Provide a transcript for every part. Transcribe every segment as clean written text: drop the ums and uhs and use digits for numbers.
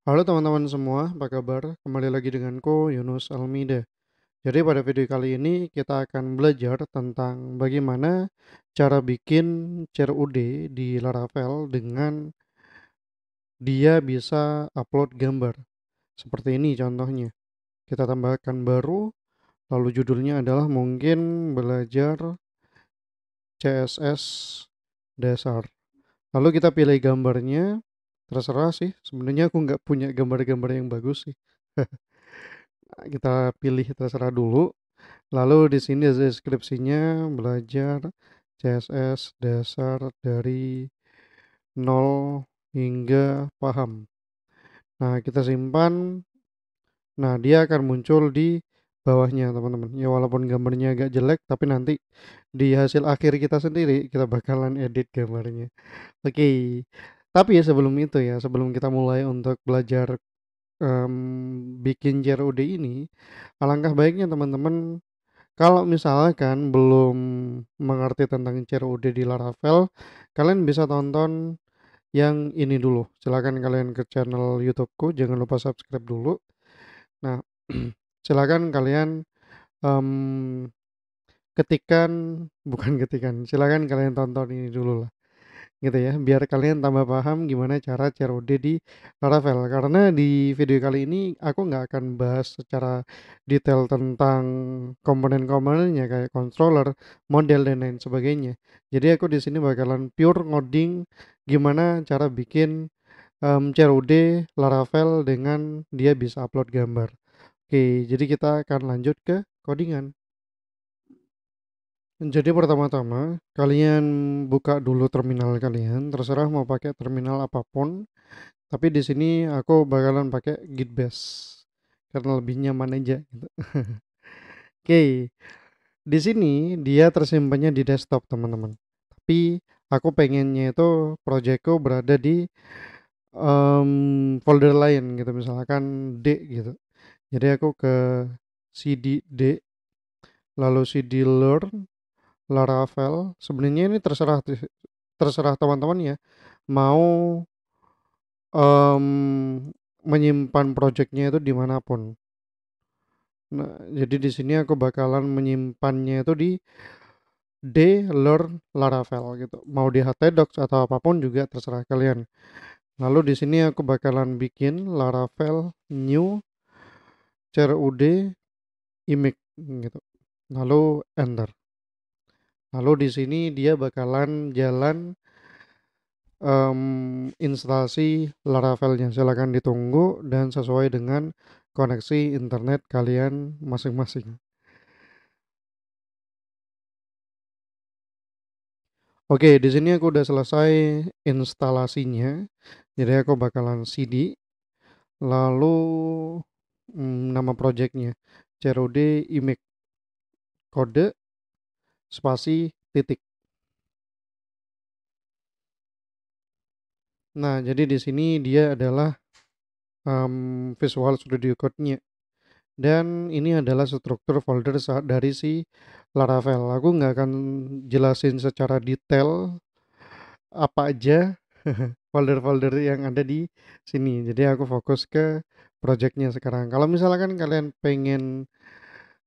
Halo teman-teman semua, apa kabar? Kembali lagi denganku, Yunus Almida. Jadi pada video kali ini kita akan belajar tentang bagaimana cara bikin CRUD di Laravel dengan dia bisa upload gambar. Seperti ini contohnya. Kita tambahkan baru, lalu judulnya adalah mungkin belajar CSS dasar. Lalu kita pilih gambarnya, terserah sih. Sebenarnya aku nggak punya gambar-gambar yang bagus sih. Kita pilih terserah dulu. Lalu di sini deskripsinya belajar CSS dasar dari nol hingga paham. Nah, kita simpan. Nah, dia akan muncul di bawahnya, teman-teman. Ya, walaupun gambarnya agak jelek, tapi nanti di hasil akhir kita sendiri, kita bakalan edit gambarnya. Oke. Tapi ya sebelum itu ya, sebelum kita mulai untuk belajar bikin JRUD ini, alangkah baiknya teman-teman kalau misalkan belum mengerti tentang CRUD di Laravel, kalian bisa tonton yang ini dulu. Silakan kalian ke channel YouTubeku, jangan lupa subscribe dulu. Nah, silakan kalian em, ketikan, bukan ketikan, silakan kalian tonton ini dulu lah gitu ya, biar kalian tambah paham gimana cara CRUD di Laravel. Karena di video kali ini aku nggak akan bahas secara detail tentang komponen-komponennya kayak controller, model dan lain sebagainya. Jadi aku di sini bakalan pure ngoding gimana cara bikin CRUD Laravel dengan dia bisa upload gambar. Oke, jadi kita akan lanjut ke codingan. Jadi pertama-tama kalian buka dulu terminal kalian, terserah mau pakai terminal apapun. Tapi di sini aku bakalan pakai Git Bash karena lebih nyaman aja gitu. Oke, di sini dia tersimpannya di desktop teman-teman. Tapi aku pengennya itu projectku berada di folder lain gitu, misalkan D gitu. Jadi aku ke cd D, lalu cd learn Laravel. Sebenarnya ini terserah terserah teman-teman ya mau menyimpan projectnya itu dimanapun. Nah, jadi di sini aku bakalan menyimpannya itu di D learn Laravel gitu. Mau di htdocs atau apapun juga terserah kalian. Lalu di sini aku bakalan bikin Laravel new CRUD image gitu. Lalu enter. Lalu di sini dia bakalan jalan instalasi Laravelnya. Silahkan ditunggu dan sesuai dengan koneksi internet kalian masing-masing. Oke, di sini aku udah selesai instalasinya. Jadi aku bakalan cd, lalu nama projectnya CRUD image kode spasi titik. Nah, jadi di sini dia adalah Visual Studio Code-nya. Dan ini adalah struktur folder dari si Laravel. Aku nggak akan jelasin secara detail apa aja folder-folder yang ada di sini. Jadi aku fokus ke projectnya sekarang. Kalau misalkan kalian pengen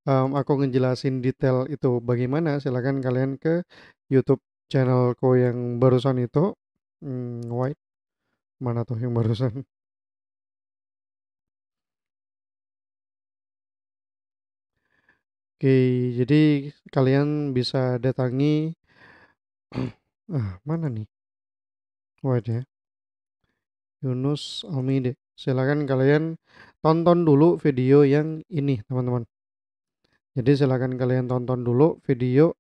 aku ngejelasin detail itu bagaimana, silakan kalian ke YouTube channelku yang barusan itu. White mana tuh yang barusan? Oke, jadi kalian bisa datangi mana nih? White ya. Yunus Almide. Silakan kalian tonton dulu video yang ini, teman-teman. Jadi silakan kalian tonton dulu video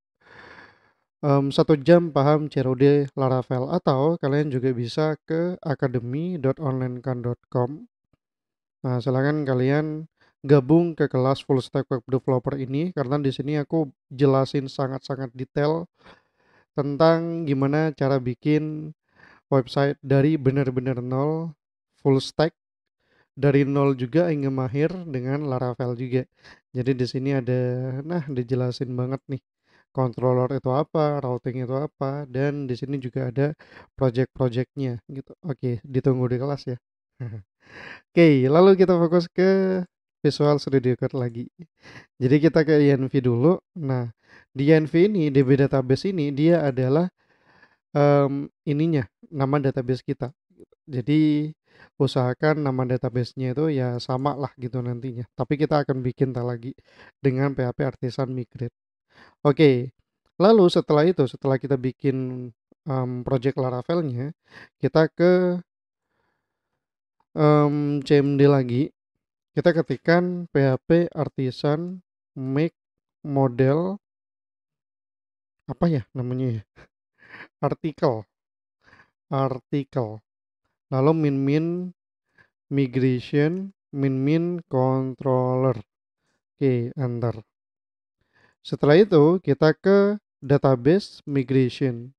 1 jam paham CRUD Laravel atau kalian juga bisa ke academy.onlinekan.com. Nah, silakan kalian gabung ke kelas full stack web developer ini karena di sini aku jelasin sangat-sangat detail tentang gimana cara bikin website dari benar-benar nol, full stack dari nol juga hingga mahir dengan Laravel juga. Jadi di sini ada, nah dijelasin banget nih controller itu apa, routing itu apa, dan di sini juga ada project-projectnya gitu. Oke, ditunggu di kelas ya. Oke, lalu kita fokus ke Visual Studio Code lagi. Jadi kita ke INV dulu. Nah, di INV ini, DB database ini dia adalah ininya, nama database kita. Jadi usahakan nama database-nya itu ya sama lah gitu nantinya. Tapi kita akan bikin lagi dengan PHP Artisan Migrate. Oke, lalu setelah itu, setelah kita bikin project Laravel-nya, kita ke CMD lagi. Kita ketikkan PHP Artisan make model apa ya namanya ya? Artikel, artikel. Lalu min migration, min controller. Oke, enter. Setelah itu kita ke database migration.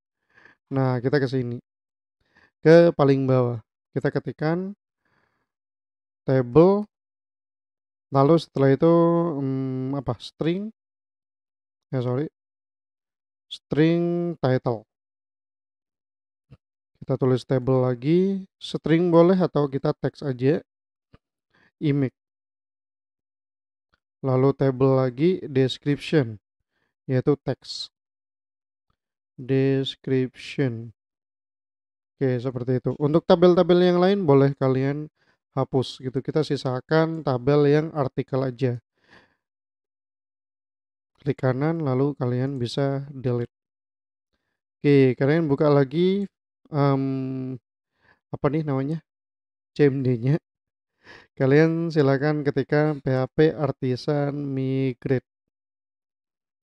Nah, kita ke sini. Ke paling bawah. Kita ketikkan table, lalu setelah itu apa? String title. Kita tulis table lagi, string boleh atau kita teks aja, image. Lalu table lagi description, yaitu teks. Description. Oke, seperti itu. Untuk tabel-tabel yang lain boleh kalian hapus gitu. Kita sisakan tabel yang artikel aja. Klik kanan lalu kalian bisa delete. Oke, kalian buka lagi apa nih namanya? CMD-nya. Kalian silakan ketikkan PHP Artisan Migrate.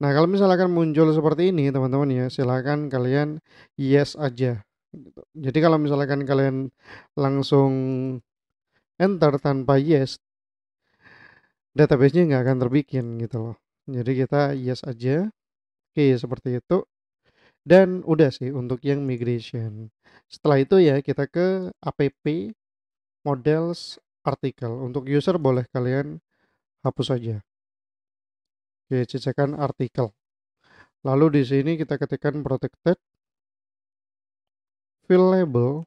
Nah, kalau misalkan muncul seperti ini, teman-teman ya, silakan kalian yes aja. Gitu. Jadi kalau misalkan kalian langsung enter tanpa yes, database-nya nggak akan terbikin gitu loh. Jadi kita yes aja. Oke, seperti itu. Dan udah sih untuk yang migration. Setelah itu ya kita ke app models artikel. Untuk user boleh kalian hapus saja. Oke, cecekan artikel. Lalu di sini kita ketikkan protected field label.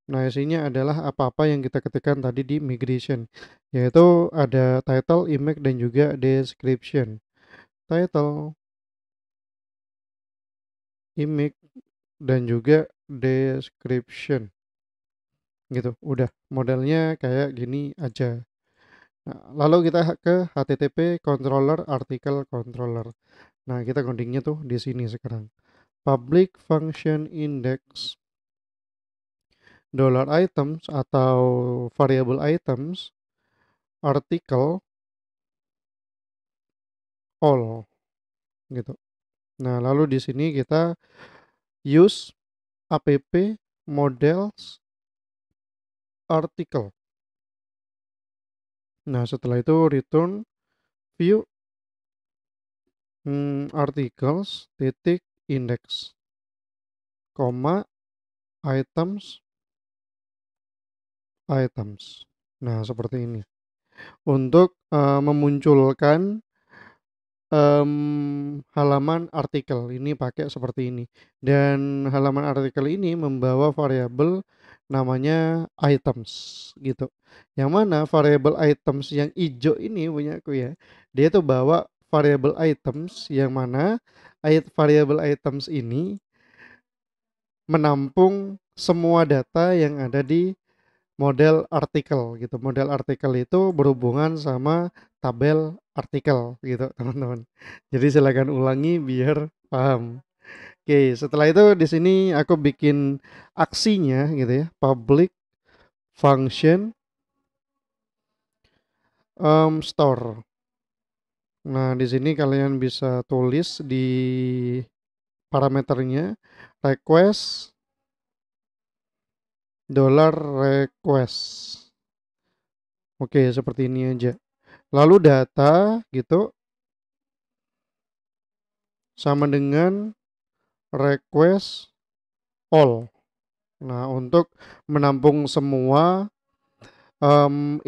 Nah, isinya adalah apa-apa yang kita ketikkan tadi di migration, yaitu ada title, image, dan juga description. Title, image, dan juga description. Gitu, udah. Modelnya kayak gini aja. Nah, lalu kita ke HTTP controller article controller. Nah, kita codingnya tuh di sini sekarang. Public function index $items atau variable items article all gitu. Nah, lalu di sini kita use app models article. Nah, setelah itu return view articles titik index koma items. Nah, seperti ini. Untuk memunculkan halaman artikel ini pakai seperti ini. Dan halaman artikel ini membawa variabel namanya items gitu. Yang mana variabel items yang hijau ini punya aku ya. Dia tuh bawa variabel items yang mana variabel items ini menampung semua data yang ada di model artikel gitu. Model artikel itu berhubungan sama tabel artikel gitu, teman-teman. Jadi silakan ulangi biar paham. Oke, setelah itu di sini aku bikin aksinya gitu ya. Public function store. Nah, di sini kalian bisa tulis di parameternya request $request. Oke, seperti ini aja. Lalu data gitu sama dengan request all. Nah, untuk menampung semua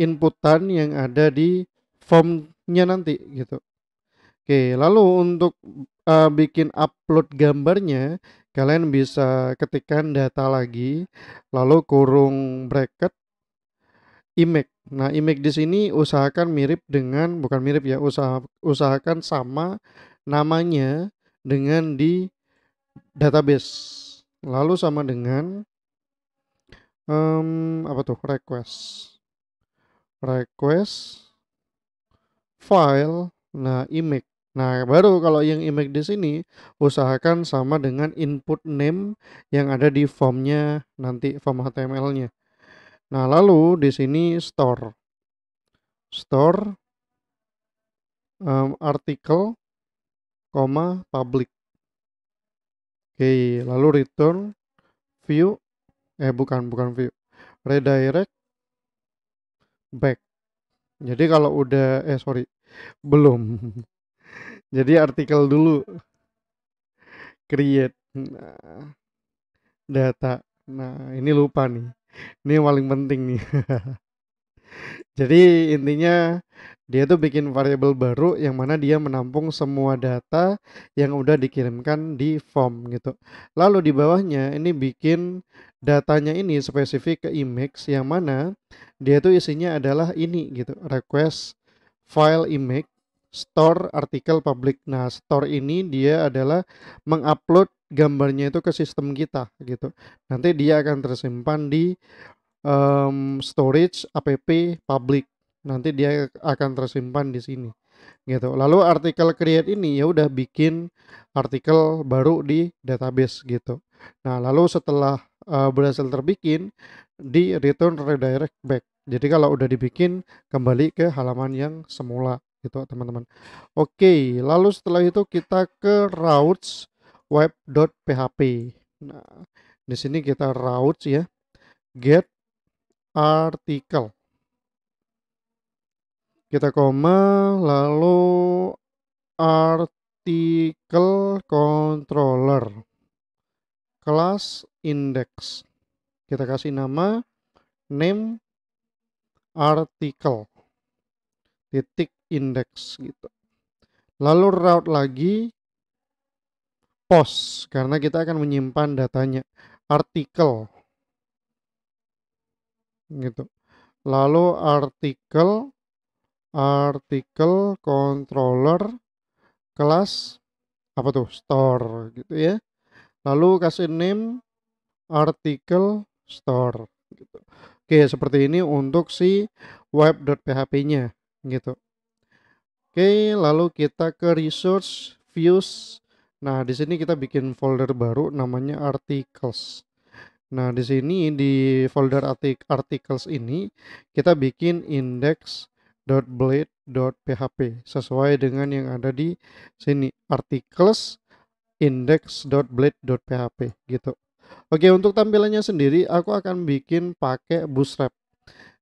inputan yang ada di formnya nanti gitu. Oke, lalu untuk bikin upload gambarnya, kalian bisa ketikkan data lagi, lalu kurung bracket image. Nah, image di sini usahakan mirip dengan, bukan mirip ya, usahakan sama namanya dengan di database. Lalu sama dengan apa tuh, request file, nah image. Nah, baru kalau yang image di sini usahakan sama dengan input name yang ada di formnya nanti, form HTML-nya. Nah, lalu di sini store artikel, public. Oke, lalu return view, bukan view, redirect back. Jadi kalau udah, belum. Jadi artikel dulu, create, nah, data. Nah, ini lupa nih. Ini yang paling penting nih. Jadi intinya dia tuh bikin variabel baru yang mana dia menampung semua data yang udah dikirimkan di form gitu. Lalu di bawahnya ini bikin datanya ini spesifik ke image yang mana dia tuh isinya adalah ini gitu. Request file image, store artikel public. Nah, store ini dia adalah mengupload gambarnya itu ke sistem kita gitu. Nanti dia akan tersimpan di storage app public, nanti dia akan tersimpan di sini gitu. Lalu artikel create ini ya udah bikin artikel baru di database gitu. Nah, lalu setelah berhasil terbikin, di return redirect back. Jadi kalau udah dibikin kembali ke halaman yang semula gitu teman-teman. Oke, lalu setelah itu kita ke routes web.php. Nah, di sini kita routes ya, get artikel, kita koma, lalu artikel controller, kelas index, kita kasih nama name artikel titik index gitu. Lalu route lagi post karena kita akan menyimpan datanya artikel gitu. Lalu artikel controller kelas apa tuh, store gitu ya. Lalu kasih name artikel store gitu. Oke, seperti ini untuk si web.php-nya gitu. Oke, lalu kita ke resource views. Nah, di sini kita bikin folder baru namanya articles. Nah, di sini di folder articles ini kita bikin index.blade.php sesuai dengan yang ada di sini, articles index.blade.php gitu. Oke, untuk tampilannya sendiri aku akan bikin pakai Bootstrap.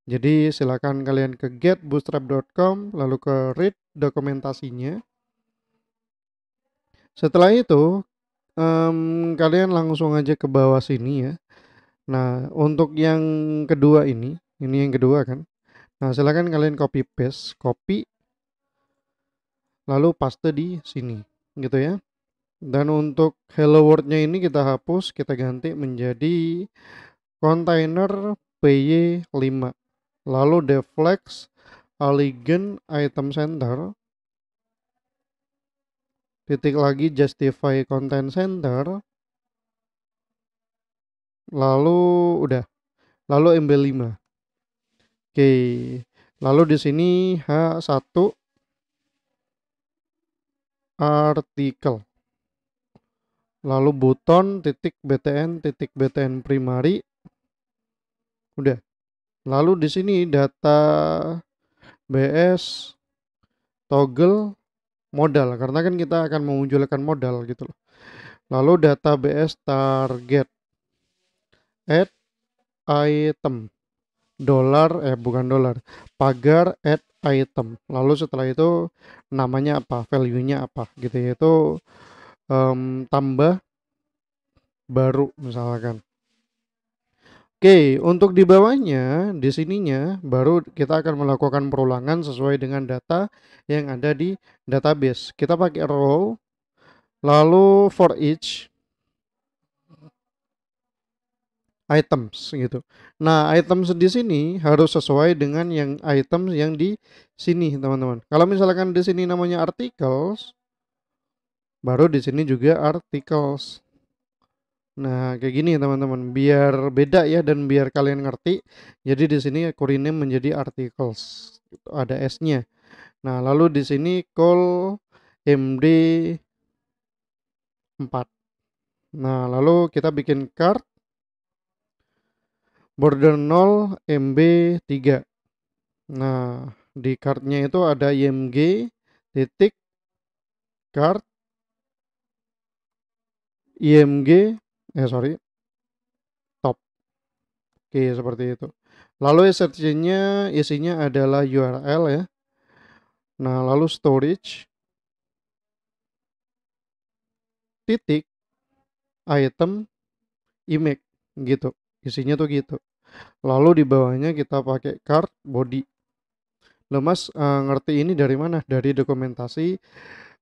Jadi silakan kalian ke getbootstrap.com lalu ke read dokumentasinya. Setelah itu kalian langsung aja ke bawah sini ya. Nah, untuk yang kedua ini yang kedua kan. Nah, silakan kalian copy lalu paste di sini gitu ya. Dan untuk hello world-nya ini kita hapus, kita ganti menjadi container py5. Lalu deflex elegant item center, titik lagi justify content center, lalu udah, lalu MB5. Oke, lalu di sini H1 artikel, lalu button btn primary, udah. Lalu di sini data bs toggle modal karena kan kita akan memunculkan modal gitu loh. Lalu data bs target add item pagar add item. Lalu setelah itu namanya apa, value-nya apa gitu, yaitu tambah baru misalkan. Oke, untuk di bawahnya, di sininya baru kita akan melakukan perulangan sesuai dengan data yang ada di database. Kita pakai row, lalu for each items gitu. Nah, items di sini harus sesuai dengan yang items yang di sini, teman-teman. Kalau misalkan di sini namanya articles, baru di sini juga articles. Nah, kayak gini teman-teman, biar beda ya dan biar kalian ngerti. Jadi di sini aku rename menjadi articles. Itu ada S-nya. Nah, lalu di sini call MD 4. Nah, lalu kita bikin card border 0 MB 3. Nah, di cardnya itu ada IMG titik card IMG top. Oke, seperti itu. Lalu isinya adalah URL ya. Nah, lalu storage titik item image gitu. Isinya tuh gitu. Lalu di bawahnya kita pakai card body. Loh Mas, ngerti ini dari mana? Dari dokumentasi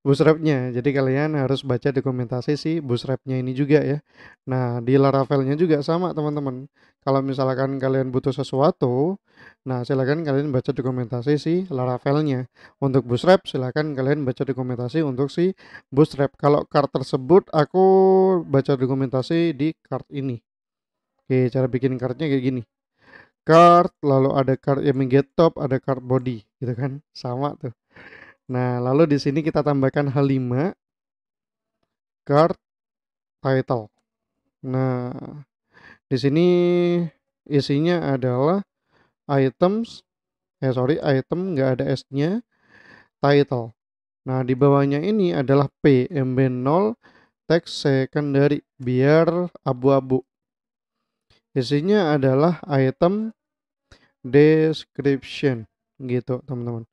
Bootstrap-nya. Jadi kalian harus baca dokumentasi si Bootstrap-nya ini juga ya. Nah, di Laravel-nya juga sama teman-teman. Kalau misalkan kalian butuh sesuatu, nah silakan kalian baca dokumentasi si Laravel-nya. Untuk Bootstrap, silakan kalian baca dokumentasi untuk si Bootstrap. Kalau card tersebut, aku baca dokumentasi di card ini. Oke, cara bikin cardnya kayak gini. Card, lalu ada card yang get top, ada card body, gitu kan? Sama tuh. Nah, lalu di sini kita tambahkan H5 card title. Nah, di sini isinya adalah items, item nggak ada S-nya, title. Nah, di bawahnya ini adalah P, MB0, text secondary, biar abu-abu. Isinya adalah item description, gitu teman-teman.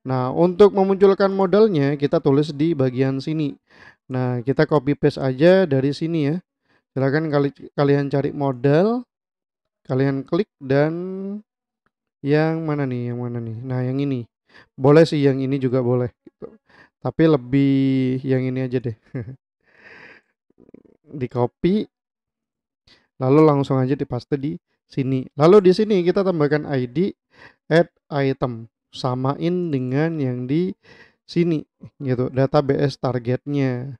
Nah, untuk memunculkan modelnya, kita tulis di bagian sini. Nah, kita copy paste aja dari sini ya. Silakan kalian cari model, kalian klik dan yang mana nih? Yang mana nih? Nah, yang ini. Boleh sih yang ini juga boleh gitu. Tapi lebih yang ini aja deh. Di copy lalu langsung aja dipaste di sini. Lalu di sini kita tambahkan ID add item. Samain dengan yang di sini gitu. Database targetnya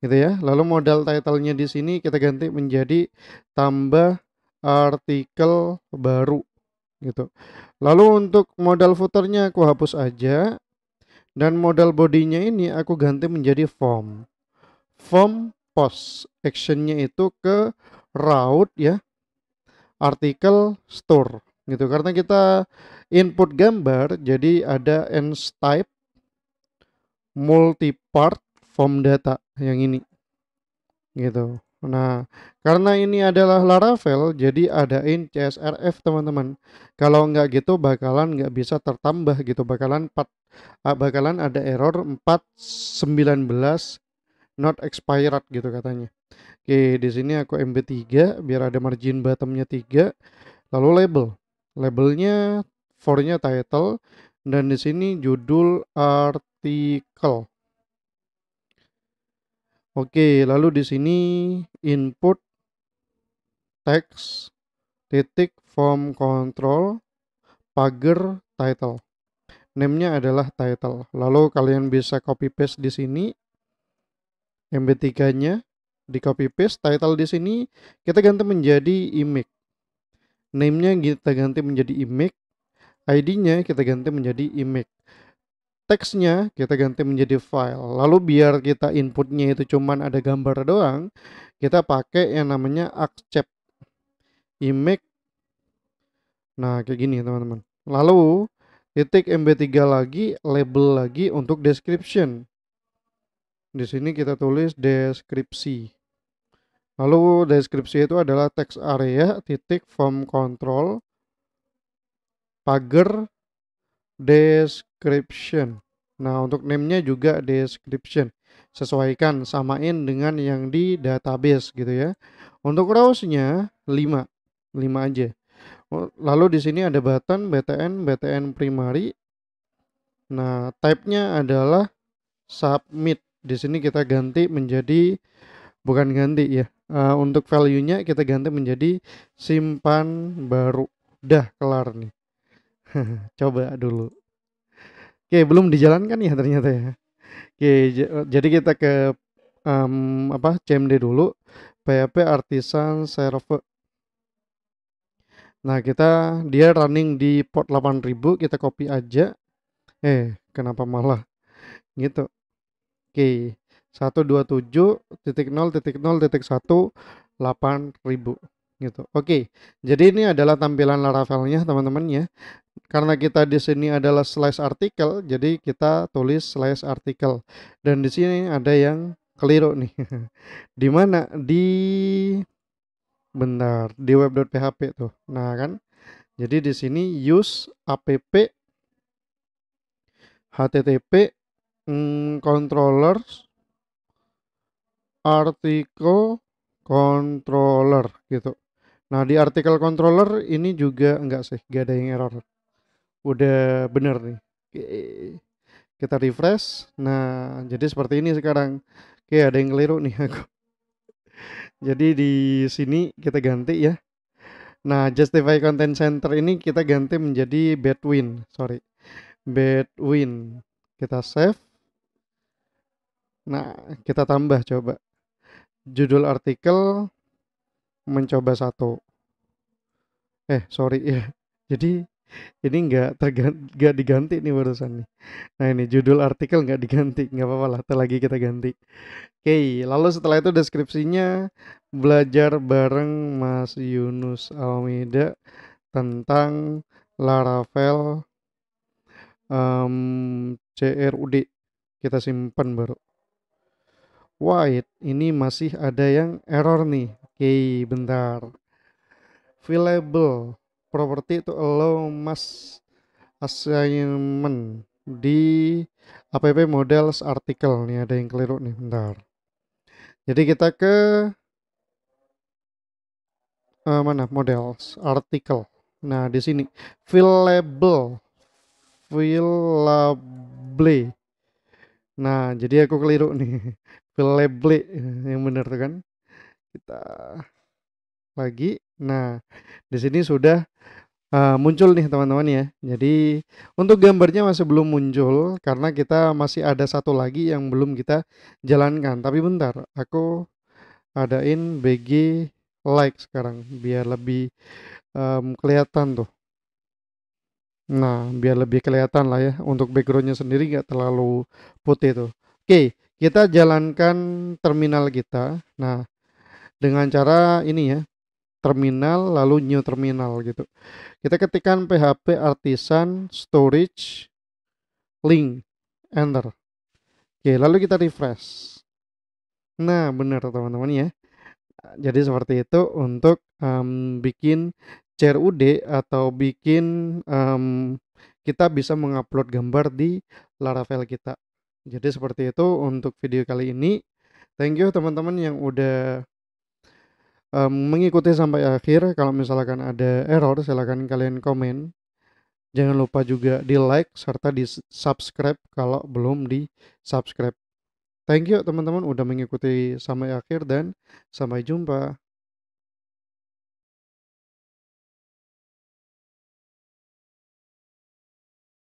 gitu ya. Lalu modal title-nya di sini kita ganti menjadi tambah artikel baru gitu. Lalu untuk modal footernya aku hapus aja dan modal bodinya ini aku ganti menjadi form. Form post actionnya itu ke route ya, artikel store gitu. Karena kita input gambar jadi ada ends type multi-part form data yang ini gitu. Nah, karena ini adalah Laravel, jadi adain CSRF teman-teman. Kalau nggak gitu bakalan nggak bisa tertambah gitu, bakalan ada error 419 not expired gitu katanya. Oke, di sini aku MB3 biar ada margin bottomnya 3, lalu label. Labelnya for-nya title dan di sini judul artikel. Oke, lalu di sini input text titik form control pagar title. Name-nya adalah title. Lalu kalian bisa copy paste di sini MB3-nya di copy paste, title di sini kita ganti menjadi image. Name-nya kita ganti menjadi image, ID-nya kita ganti menjadi image. Teksnya kita ganti menjadi file. Lalu biar kita inputnya itu cuman ada gambar doang, kita pakai yang namanya accept image. Nah, kayak gini teman-teman. Lalu titik MB3 lagi, label lagi untuk description. Di sini kita tulis deskripsi. Lalu deskripsi itu adalah text area titik form control pagar description. Nah, untuk name-nya juga description. Sesuaikan, samain dengan yang di database gitu ya. Untuk rows-nya 5. 5 aja. Lalu di sini ada button btn primary. Nah, type-nya adalah submit. Di sini kita ganti menjadi bukan ganti ya. Untuk value-nya kita ganti menjadi simpan baru. Dah kelar nih. Coba dulu. Oke, belum dijalankan ya ternyata ya. Oke, jadi kita ke CMD dulu. PHP Artisan Server. Nah, dia running di port 8000, kita copy aja. Kenapa malah gitu? Oke, 127.0.0.1 gitu. Oke, jadi ini adalah tampilan Laravelnya teman-teman ya. Karena kita di sini adalah slash artikel, jadi kita tulis slash artikel. Dan di sini ada yang keliru nih. Di mana? Di web.php tuh. Nah kan, jadi di sini use app http controllers artikel controller gitu. Nah, di artikel controller ini juga enggak sih, enggak ada yang error. Udah bener nih. Oke, kita refresh. Nah, jadi seperti ini sekarang. Oke, ada yang keliru nih aku. Jadi di sini kita ganti ya. Nah, justify content center ini kita ganti menjadi Bedouin. Sorry, Bedouin. Kita save. Nah, kita tambah coba. Judul artikel mencoba satu. Sorry ya. Jadi ini nggak diganti nih barusan nih. Nah ini judul artikel nggak diganti, nggak apa-apa lah, lagi kita ganti. Oke, lalu setelah itu deskripsinya belajar bareng Mas Yunus Almeida tentang Laravel CRUD. Kita simpan baru. Wait, ini masih ada yang error nih. Oke, bentar. Available property to allow mass assignment di app models artikel nih, ada yang keliru nih, bentar. Jadi kita ke mana models artikel. Nah di sini fillable. Nah jadi aku keliru nih. Fillable yang benar tuh kan. Kita lagi. Nah di sini sudah muncul nih teman-teman ya. Jadi untuk gambarnya masih belum muncul karena kita masih ada satu lagi yang belum kita jalankan. Tapi bentar, aku adain BG like sekarang biar lebih kelihatan tuh. Nah, biar lebih kelihatan lah ya. Untuk backgroundnya sendiri nggak terlalu putih tuh. Oke, kita jalankan terminal kita. Nah, dengan cara ini ya, terminal lalu new terminal gitu. Kita ketikkan PHP Artisan Storage Link, enter. Oke, lalu kita refresh. Nah, benar teman-teman ya. Jadi seperti itu untuk bikin CRUD atau bikin kita bisa mengupload gambar di Laravel kita. Jadi seperti itu untuk video kali ini. Thank you teman-teman yang udah mengikuti sampai akhir. Kalau misalkan ada error, silahkan kalian komen. Jangan lupa juga di like serta di subscribe kalau belum di subscribe. Thank you teman-teman udah mengikuti sampai akhir dan sampai jumpa.